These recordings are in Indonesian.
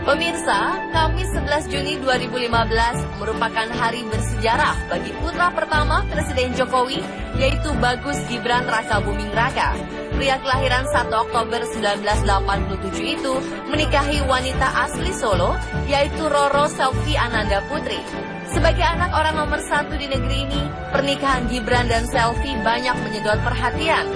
Pemirsa, Kamis 11 Juni 2015 merupakan hari bersejarah bagi putra pertama Presiden Jokowi, yaitu Bagus Gibran Rakabuming Raka. Pria kelahiran 1 Oktober 1987 itu menikahi wanita asli Solo, yaitu Roro Selvi Ananda Putri. Sebagai anak orang nomor 1 di negeri ini, pernikahan Gibran dan Selvi banyak menyedot perhatian.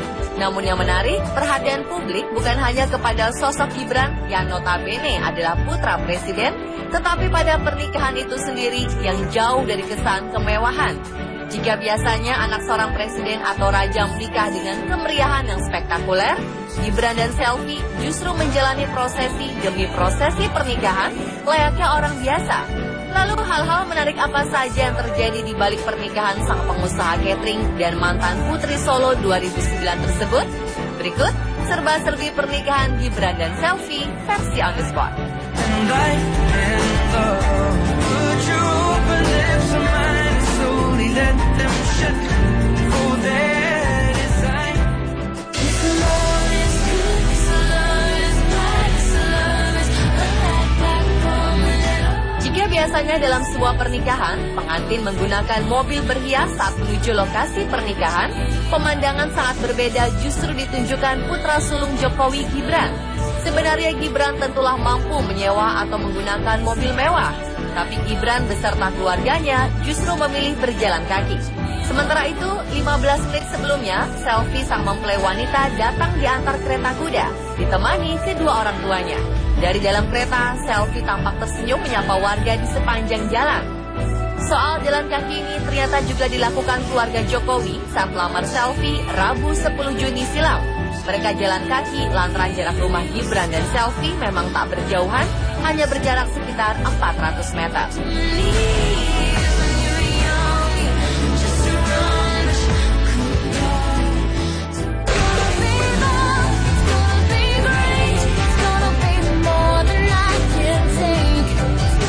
Namun yang menarik, perhatian publik bukan hanya kepada sosok Gibran yang notabene adalah putra presiden, tetapi pada pernikahan itu sendiri yang jauh dari kesan kemewahan. Jika biasanya anak seorang presiden atau raja menikah dengan kemeriahan yang spektakuler, Gibran dan Selvi justru menjalani prosesi demi prosesi pernikahan layaknya orang biasa. Lalu hal-hal menarik apa saja yang terjadi di balik pernikahan sang pengusaha catering dan mantan Putri Solo 2009 tersebut? Berikut serba-serbi pernikahan Gibran dan Selvi versi On The Spot. Biasanya dalam sebuah pernikahan, pengantin menggunakan mobil berhias saat menuju lokasi pernikahan. Pemandangan sangat berbeda justru ditunjukkan putra sulung Jokowi, Gibran. Sebenarnya Gibran tentulah mampu menyewa atau menggunakan mobil mewah, tapi Gibran beserta keluarganya justru memilih berjalan kaki. Sementara itu, 15 menit sebelumnya, Selvi sang mempelai wanita datang diantar kereta kuda, ditemani kedua orang tuanya. Dari dalam kereta, Selvi tampak tersenyum menyapa warga di sepanjang jalan. Soal jalan kaki ini ternyata juga dilakukan keluarga Jokowi saat melamar Selvi Rabu 10 Juni silam. Mereka jalan kaki lantaran jarak rumah Gibran dan Selvi memang tak berjauhan, hanya berjarak sekitar 400 meter.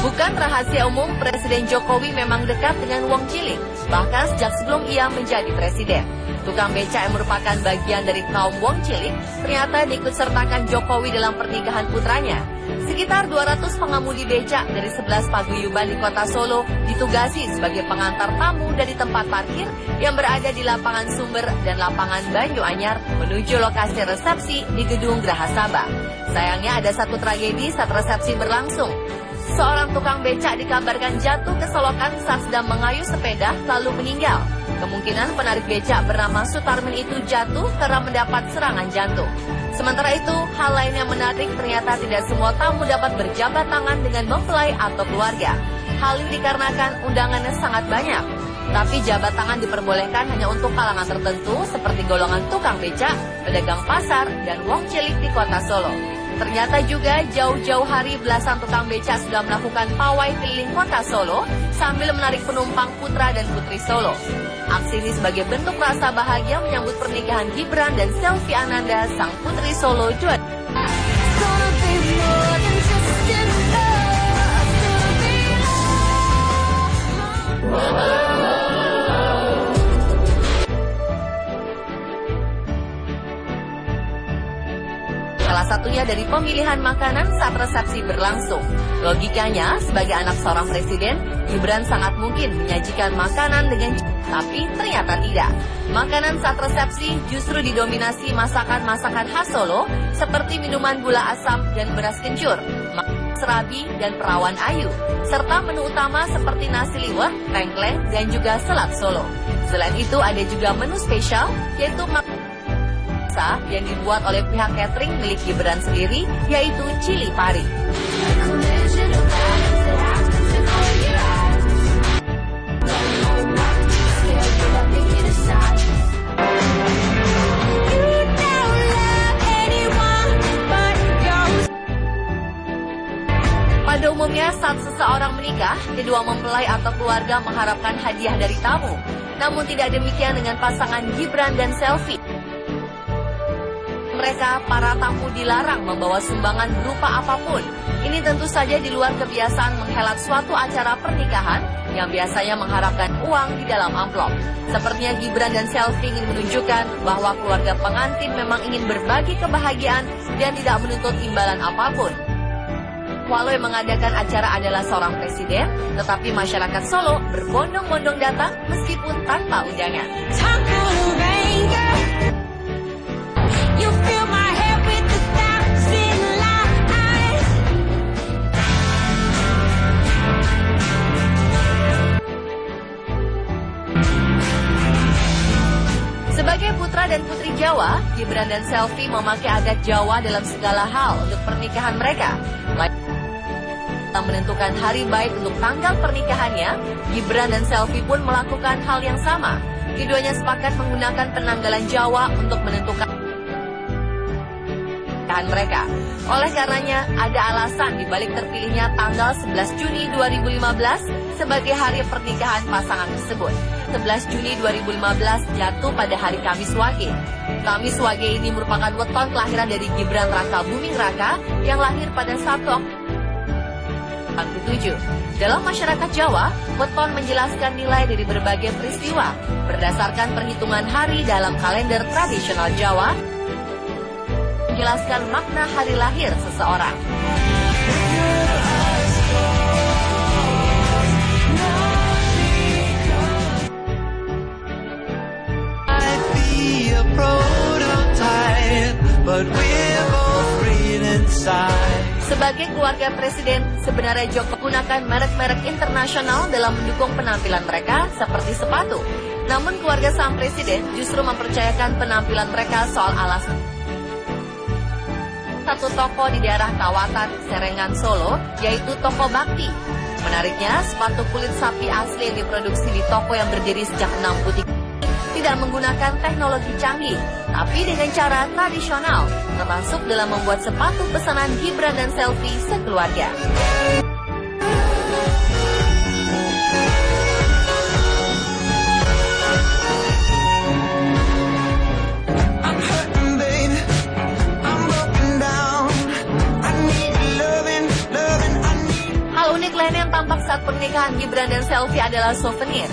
Bukan rahasia umum, Presiden Jokowi memang dekat dengan Wong Cilik, bahkan sejak sebelum ia menjadi presiden. Tukang beca yang merupakan bagian dari kaum Wong Cilik ternyata diikutsertakan Jokowi dalam pernikahan putranya. Sekitar 200 pengemudi beca dari 11 paguyuban di kota Solo ditugasi sebagai pengantar tamu dari tempat parkir yang berada di lapangan Sumber dan lapangan Banyuanyar menuju lokasi resepsi di Gedung Graha Sabah. Sayangnya ada satu tragedi saat resepsi berlangsung. Seorang tukang becak dikabarkan jatuh ke solokan saat sedang mengayuh sepeda lalu meninggal. Kemungkinan penarik becak bernama Sutarmin itu jatuh karena mendapat serangan jantung. Sementara itu, hal lain yang menarik ternyata tidak semua tamu dapat berjabat tangan dengan mempelai atau keluarga. Hal ini dikarenakan undangannya sangat banyak. Tapi jabat tangan diperbolehkan hanya untuk kalangan tertentu seperti golongan tukang becak, pedagang pasar, dan Wong Cilik di kota Solo. Ternyata juga jauh-jauh hari belasan tukang becak sudah melakukan pawai keliling kota Solo sambil menarik penumpang putra dan putri Solo. Aksi ini sebagai bentuk rasa bahagia menyambut pernikahan Gibran dan Selvi Ananda sang putri Solo 2. Salah satunya dari pemilihan makanan saat resepsi berlangsung. Logikanya, sebagai anak seorang presiden, Gibran sangat mungkin menyajikan makanan dengan tapi ternyata tidak. Makanan saat resepsi justru didominasi masakan-masakan khas Solo seperti minuman gula asam dan beras kencur, serabi dan perawan ayu, serta menu utama seperti nasi liwet, tengkleng, dan juga selat Solo. Selain itu ada juga menu spesial yaitu yang dibuat oleh pihak catering milik Gibran sendiri, yaitu cili pari. Pada umumnya saat seseorang menikah, kedua mempelai atau keluarga mengharapkan hadiah dari tamu. Namun tidak demikian dengan pasangan Gibran dan Selvi. Mereka, para tamu dilarang membawa sumbangan berupa apapun. Ini tentu saja di luar kebiasaan menghelat suatu acara pernikahan yang biasanya mengharapkan uang di dalam amplop. Sepertinya Gibran dan Selvi ingin menunjukkan bahwa keluarga pengantin memang ingin berbagi kebahagiaan dan tidak menuntut imbalan apapun. walau yang mengadakan acara adalah seorang presiden, tetapi masyarakat Solo berbondong-bondong datang meskipun tanpa undangan. Sebagai putra dan putri Jawa, Gibran dan Selvi memakai adat Jawa dalam segala hal untuk pernikahan mereka. Dalam menentukan hari baik untuk tanggal pernikahannya, Gibran dan Selvi pun melakukan hal yang sama. Keduanya sepakat menggunakan penanggalan Jawa untuk menentukan pernikahan mereka. Oleh karenanya, ada alasan dibalik terpilihnya tanggal 11 Juni 2015 sebagai hari pernikahan pasangan tersebut. 11 Juni 2015 jatuh pada hari Kamis Wage. Kamis Wage ini merupakan weton kelahiran dari Gibran Raka Buming Raka yang lahir pada 1 Oktober 1947. Dalam masyarakat Jawa, weton menjelaskan nilai dari berbagai peristiwa berdasarkan perhitungan hari dalam kalender tradisional Jawa, menjelaskan makna hari lahir seseorang. Sebagai keluarga presiden, sebenarnya Jokowi menggunakan merek-merek internasional dalam mendukung penampilan mereka seperti sepatu. Namun keluarga sang presiden justru mempercayakan penampilan mereka soal alasan. Satu toko di daerah Kawatan, Serengan, Solo, yaitu Toko Bakti. Menariknya, sepatu kulit sapi asli yang diproduksi di toko yang berdiri sejak 63 tidak menggunakan teknologi canggih, tapi dengan cara tradisional, termasuk dalam membuat sepatu pesanan Gibran dan Selvi sekeluarga. Hal unik lain yang tampak saat pernikahan Gibran dan Selvi adalah souvenir.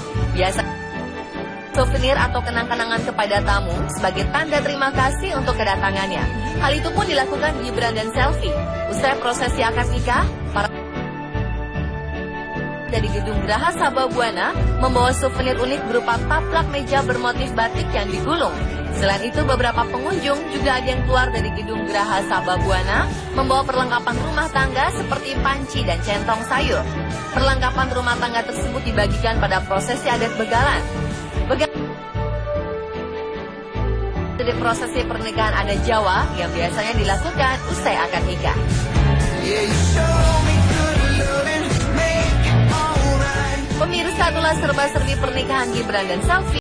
Souvenir atau kenang-kenangan kepada tamu sebagai tanda terima kasih untuk kedatangannya. Hal itu pun dilakukan Gibran dan Selvi. Usai prosesi akad nikah, para dari gedung Geraha Sababwana membawa souvenir unik berupa taplak meja bermotif batik yang digulung. Selain itu, beberapa pengunjung juga ada yang keluar dari gedung Geraha Sababwana membawa perlengkapan rumah tangga seperti panci dan centong sayur. Perlengkapan rumah tangga tersebut dibagikan pada prosesi adat begalan. Dari prosesi pernikahan adat Jawa yang biasanya dilakukan usai akad nikah. Pemirsa, itulah serba-serbi pernikahan Gibran dan Selvi.